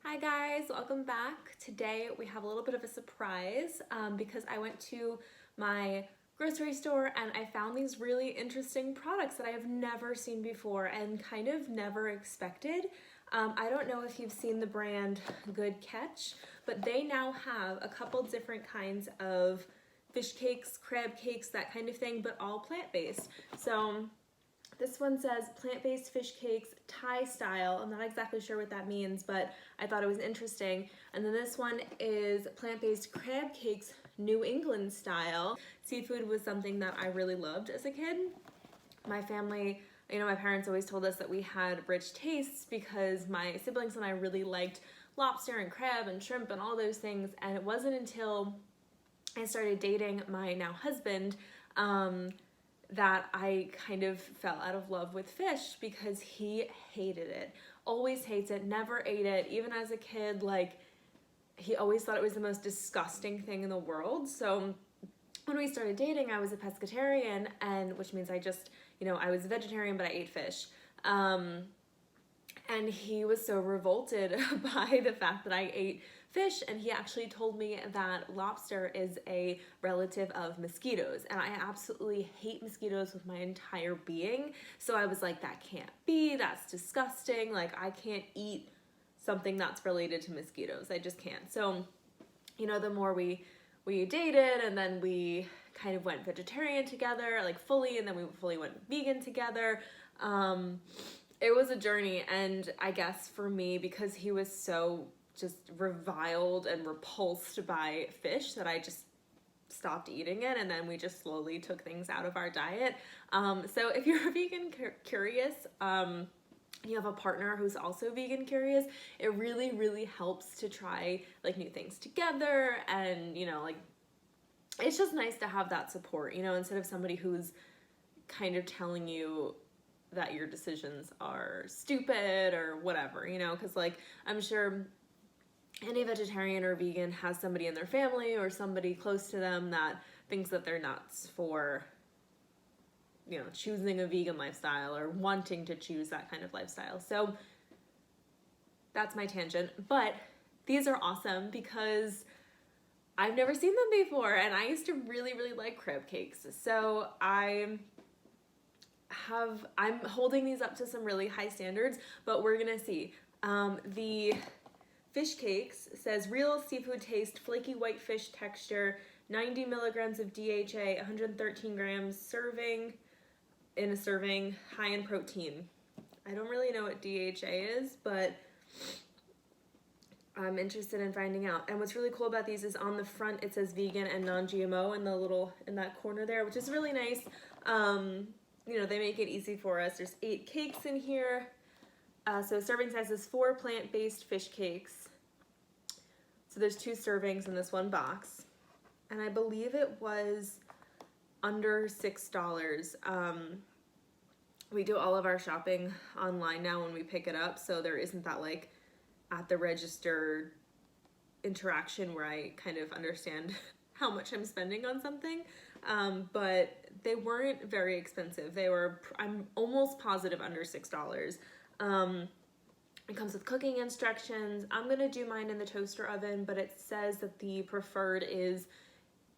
Hi guys, welcome back. Today we have a little bit of a surprise because I went to my grocery store and I found these really interesting products that I have never seen before and kind of never expected. I don't know if you've seen the brand Good Catch, but they now have a couple different kinds of fish cakes, crab cakes, that kind of thing, but all plant-based. So this one says plant-based fish cakes, Thai style. I'm not exactly sure what that means, but I thought it was interesting. And then this one is plant-based crab cakes, New England style. Seafood was something that I really loved as a kid. My family, my parents always told us that we had rich tastes because my siblings and I really liked lobster and crab and shrimp and all those things. And it wasn't until I started dating my now husband that I kind of fell out of love with fish because he hated it. Always hates it, never ate it. Even as a kid, he always thought it was the most disgusting thing in the world. So when we started dating, I was a pescatarian, and which means I just, I was a vegetarian, but I ate fish. And he was so revolted by the fact that I ate fish, and he actually told me that lobster is a relative of mosquitoes, and I absolutely hate mosquitoes with my entire being. So I was like, that can't be, that's disgusting. Like, I can't eat something that's related to mosquitoes. I just can't. So, the more we dated, and then we kind of went vegetarian together, like fully, and then we fully went vegan together. It was a journey, and I guess for me, because he was so just reviled and repulsed by fish, that I just stopped eating it, and then we just slowly took things out of our diet. So if you're a vegan curious, you have a partner who's also vegan curious, it really, really helps to try new things together, and it's just nice to have that support, instead of somebody who's kind of telling you that your decisions are stupid or whatever, because I'm sure any vegetarian or vegan has somebody in their family or somebody close to them that thinks that they're nuts for, choosing a vegan lifestyle or wanting to choose that kind of lifestyle. So that's my tangent, but these are awesome because I've never seen them before, and I used to really, really like crab cakes. So I'm holding these up to some really high standards, but we're gonna see. The fish cakes says real seafood taste, flaky white fish texture, 90 milligrams of DHA, 113 grams in a serving, high in protein. I don't really know what DHA is, but I'm interested in finding out. And what's really cool about these is on the front it says vegan and non-GMO in that corner there, which is really nice. They make it easy for us. There's 8 cakes in here. So serving size is 4 plant-based fish cakes. So there's 2 servings in this one box. And I believe it was under $6. We do all of our shopping online now when we pick it up, so there isn't that at the register interaction where I kind of understand how much I'm spending on something. But they weren't very expensive. I'm almost positive under $6. It comes with cooking instructions. I'm gonna do mine in the toaster oven, but it says that the preferred is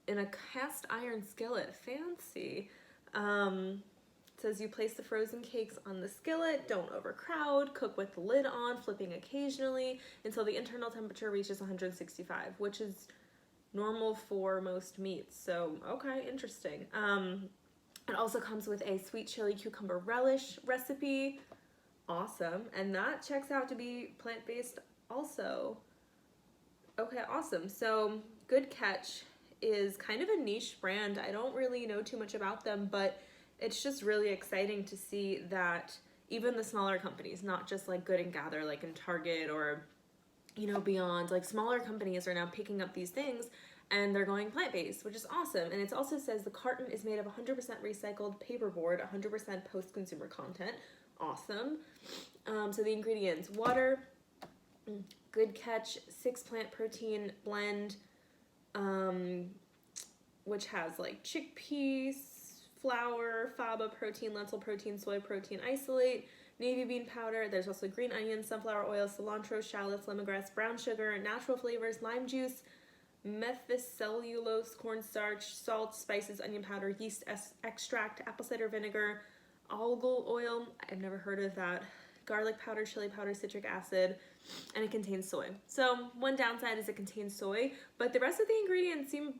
in a cast iron skillet. Fancy. It says you place the frozen cakes on the skillet, don't overcrowd, cook with the lid on, flipping occasionally until the internal temperature reaches 165, which is normal for most meats. So, okay, interesting. It also comes with a sweet chili cucumber relish recipe. Awesome. And that checks out to be plant-based also. Okay, awesome. So Good Catch is kind of a niche brand. I don't really know too much about them, but it's just really exciting to see that even the smaller companies, not just Good and Gather, in Target or beyond, smaller companies are now picking up these things and they're going plant-based, which is awesome. And it also says the carton is made of 100% recycled paperboard, 100% post-consumer content. Awesome. So the ingredients: water, Good Catch 6 plant protein blend, which has chickpeas, flour, faba protein, lentil protein, soy protein isolate, navy bean powder. There's also green onion, sunflower oil, cilantro, shallots, lemongrass, brown sugar, natural flavors, lime juice, methicellulose, cornstarch, salt, spices, onion powder, yeast extract, apple cider vinegar, algal oil. I've never heard of that. Garlic powder, chili powder, citric acid, and it contains soy. So one downside is it contains soy, but the rest of the ingredients seem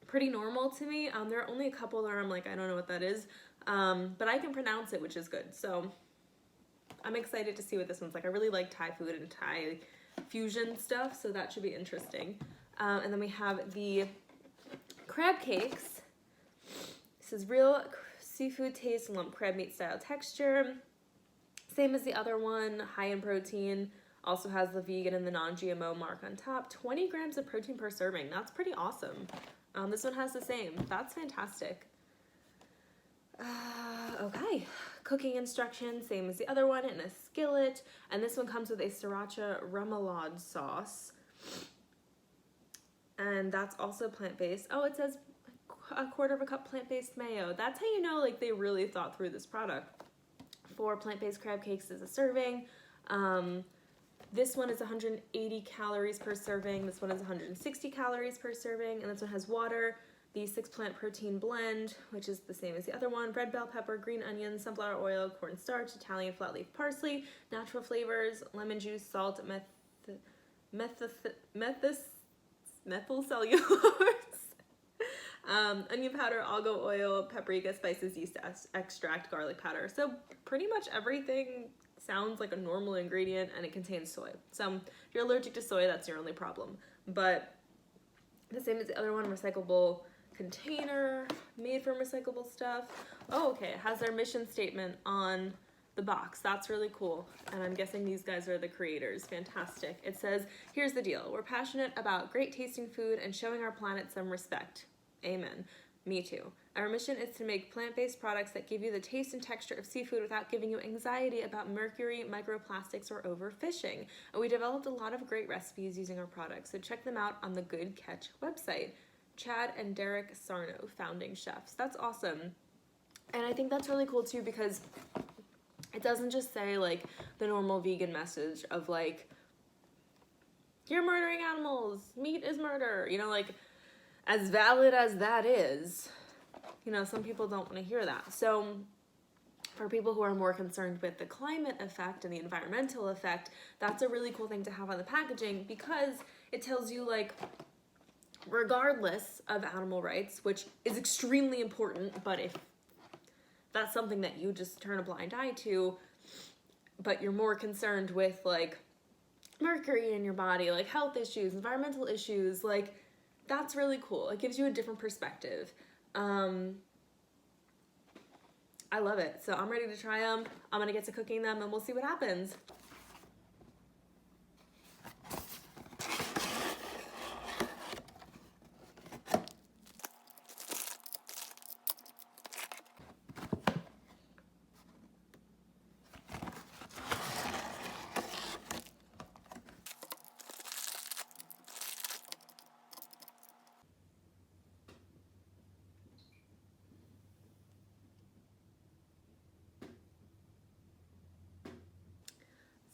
pretty normal to me. There are only a couple that I'm like, I don't know what that is, but I can pronounce it, which is good. So I'm excited to see what this one's like. I really like Thai food and Thai fusion stuff, so that should be interesting. And then we have the crab cakes. This is real seafood taste, lump crab meat style texture. Same as the other one, high in protein. Also has the vegan and the non-GMO mark on top. 20 grams of protein per serving. That's pretty awesome. This one has the same. That's fantastic. Okay. Cooking instructions, same as the other one, in a skillet. And this one comes with a sriracha remoulade sauce. And that's also plant-based. Oh, it says a quarter of a cup plant-based mayo. That's how you know like they really thought through this product. 4 plant-based crab cakes is a serving. This one is 180 calories per serving. This one is 160 calories per serving. And this one has water, the 6-plant protein blend, which is the same as the other one, red bell pepper, green onion, sunflower oil, cornstarch, Italian flat leaf parsley, natural flavors, lemon juice, salt, methylcellulose, onion powder, algal oil, paprika, spices, yeast extract, garlic powder. So pretty much everything sounds like a normal ingredient, and it contains soy. So if you're allergic to soy, that's your only problem. But the same as the other one, recyclable container, made from recyclable stuff. Oh, okay, it has their mission statement on the box. That's really cool. And I'm guessing these guys are the creators. Fantastic. It says, here's the deal. We're passionate about great tasting food and showing our planet some respect. Amen. Me too. Our mission is to make plant-based products that give you the taste and texture of seafood without giving you anxiety about mercury, microplastics, or overfishing. And we developed a lot of great recipes using our products, so check them out on the Good Catch website. Chad and Derek Sarno, founding chefs. That's awesome. And I think that's really cool too, because it doesn't just say like the normal vegan message of like, you're murdering animals, meat is murder, you know, like as valid as that is, you know, some people don't want to hear that. So for people who are more concerned with the climate effect and the environmental effect, that's a really cool thing to have on the packaging, because it tells you like, regardless of animal rights, which is extremely important, but if that's something that you just turn a blind eye to, but you're more concerned with like mercury in your body, like health issues, environmental issues, like that's really cool. It gives you a different perspective. I love it. So I'm ready to try them. I'm gonna get to cooking them and we'll see what happens.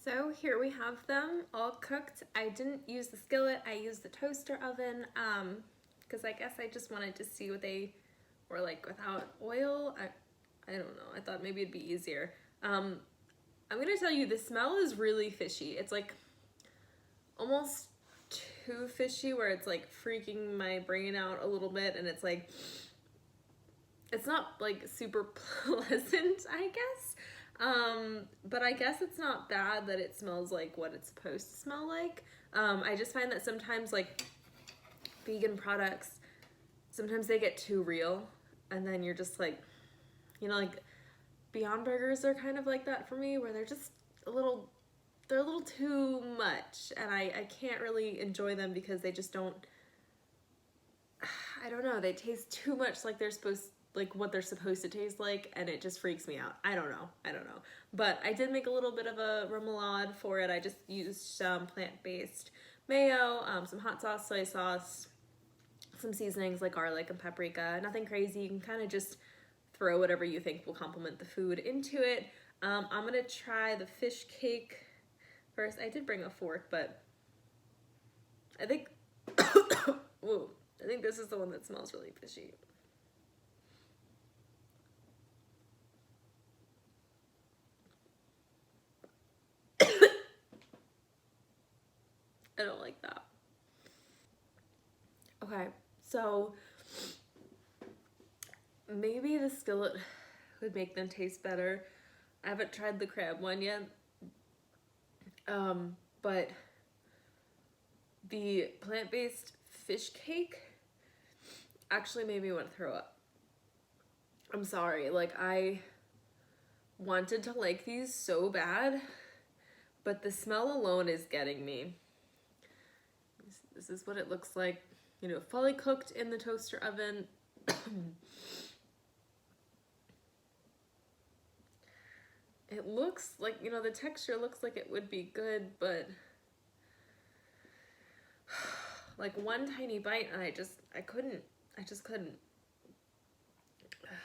So here we have them all cooked. I didn't use the skillet, I used the toaster oven, because I guess I just wanted to see what they were like without oil. I don't know, I thought maybe it'd be easier. I'm gonna tell you, the smell is really fishy. It's like almost too fishy, where it's like freaking my brain out a little bit, and it's like, it's not like super pleasant, I guess. But I guess it's not bad that it smells like what it's supposed to smell like. I just find that sometimes like vegan products, sometimes they get too real, and then you're just like, you know, like Beyond Burgers are kind of like that for me, where they're just they're a little too much, and I can't really enjoy them because they just don't, I don't know, they taste too much like what they're supposed to taste like, and it just freaks me out. I don't know. But I did make a little bit of a remoulade for it. I just used some plant-based mayo, some hot sauce, soy sauce, some seasonings like garlic and paprika. Nothing crazy. You can kind of just throw whatever you think will complement the food into it. I'm gonna try the fish cake first. I did bring a fork, but I think, whoa, I think this is the one that smells really fishy. I don't like that. Okay, so maybe the skillet would make them taste better. I haven't tried the crab one yet, but the plant-based fish cake actually made me want to throw up. I'm sorry, like I wanted to like these so bad, but the smell alone is getting me. This is what it looks like, you know, fully cooked in the toaster oven. It looks like, you know, the texture looks like it would be good, but like one tiny bite and I just couldn't. Oh, God.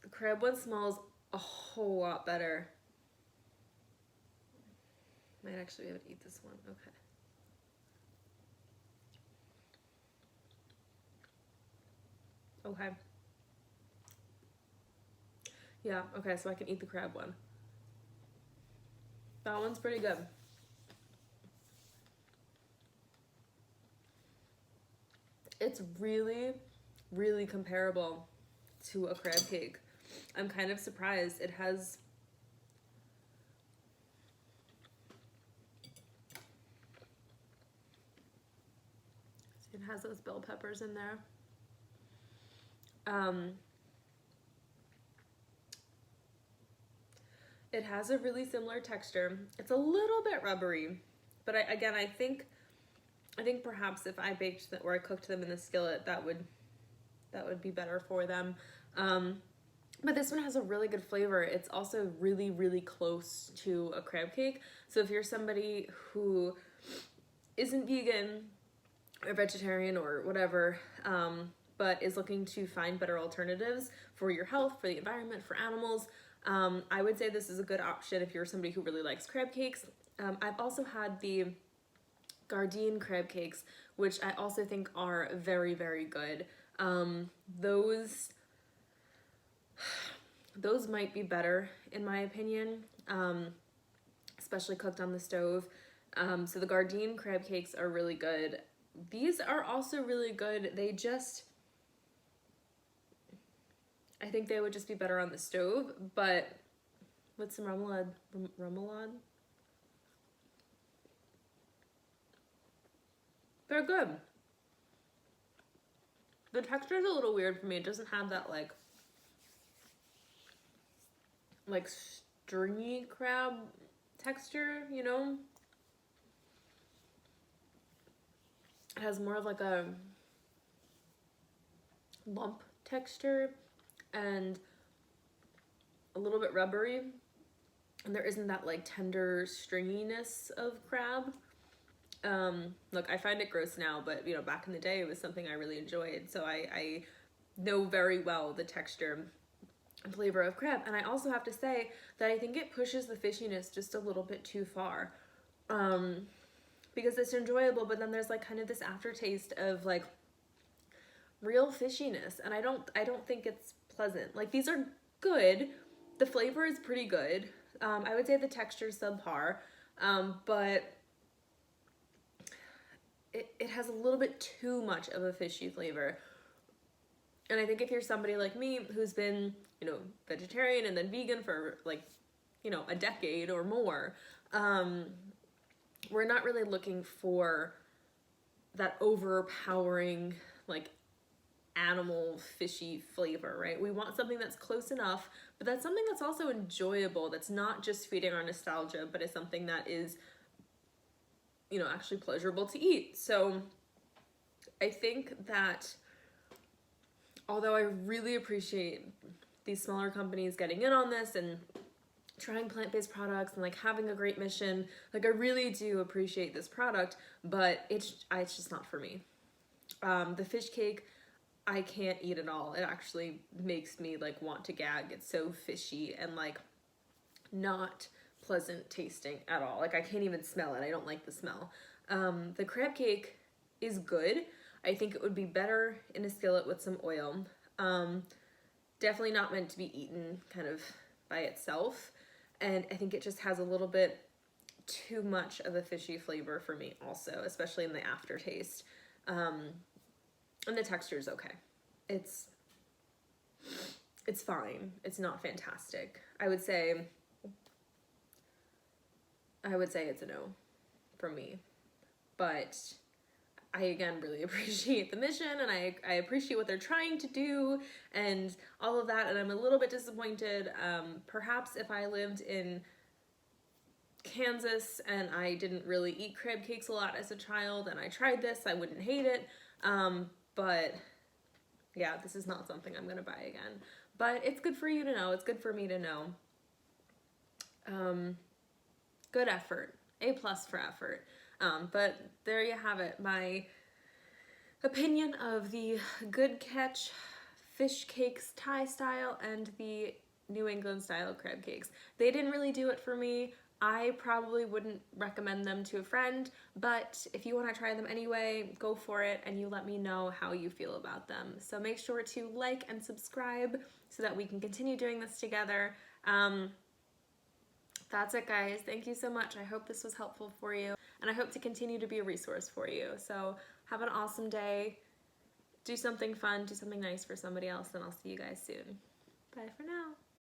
The crab one smells a whole lot better. Might actually be able to eat this one. Okay. Okay. Yeah, okay, so I can eat the crab one. That one's pretty good. It's really, really comparable to a crab cake. I'm kind of surprised. It has those bell peppers in there. It has a really similar texture. It's a little bit rubbery, but I think perhaps if I baked them or I cooked them in the skillet, that would be better for them. But this one has a really good flavor. It's also really, really close to a crab cake. So if you're somebody who isn't vegan or vegetarian or whatever, but is looking to find better alternatives for your health, for the environment, for animals, I would say this is a good option if you're somebody who really likes crab cakes. I've also had the Gardein crab cakes, which I also think are very, very good. Those might be better in my opinion, especially cooked on the stove. So the Gardein crab cakes are really good. These are also really good. I think they would just be better on the stove, but with some remoulade. They're good. The texture is a little weird for me. It doesn't have that like stringy crab texture, you know? It has more of like a lump texture and a little bit rubbery, and there isn't that like tender stringiness of crab. Look, I find it gross now, but you know, back in the day it was something I really enjoyed, so I know very well the texture and flavor of crab. And I also have to say that I think it pushes the fishiness just a little bit too far, because it's enjoyable, but then there's like kind of this aftertaste of like real fishiness, and I don't think it's pleasant. Like, these are good, the flavor is pretty good. I would say the texture is subpar, but it has a little bit too much of a fishy flavor. And I think if you're somebody like me who's been, you know, vegetarian and then vegan for like, you know, a decade or more, we're not really looking for that overpowering like animal fishy flavor, right? We want something that's close enough, but that's something that's also enjoyable, that's not just feeding our nostalgia, but is something that is, you know, actually pleasurable to eat. So I think that although I really appreciate these smaller companies getting in on this and trying plant-based products and like having a great mission, like I really do appreciate this product, but it's just not for me. The fish cake, I can't eat it all. It actually makes me like want to gag. It's so fishy and like not pleasant tasting at all. Like I can't even smell it. I don't like the smell. The crab cake is good. I think it would be better in a skillet with some oil. Definitely not meant to be eaten kind of by itself. And I think it just has a little bit too much of a fishy flavor for me also, especially in the aftertaste. And the texture is okay. It's fine. It's not fantastic. I would say it's a no for me. But I, again, really appreciate the mission, and I appreciate what they're trying to do and all of that, and I'm a little bit disappointed. Perhaps if I lived in Kansas and I didn't really eat crab cakes a lot as a child and I tried this, I wouldn't hate it. But yeah, this is not something I'm gonna buy again. But it's good for you to know. It's good for me to know. Good effort. A+ for effort. But there you have it. My opinion of the Good Catch fish cakes Thai style and the New England style crab cakes. They didn't really do it for me. I probably wouldn't recommend them to a friend, but if you want to try them anyway, go for it, and you let me know how you feel about them. So make sure to like and subscribe so that we can continue doing this together. That's it, guys. Thank you so much. I hope this was helpful for you, and I hope to continue to be a resource for you. So have an awesome day. Do something fun, do something nice for somebody else, and I'll see you guys soon. Bye for now.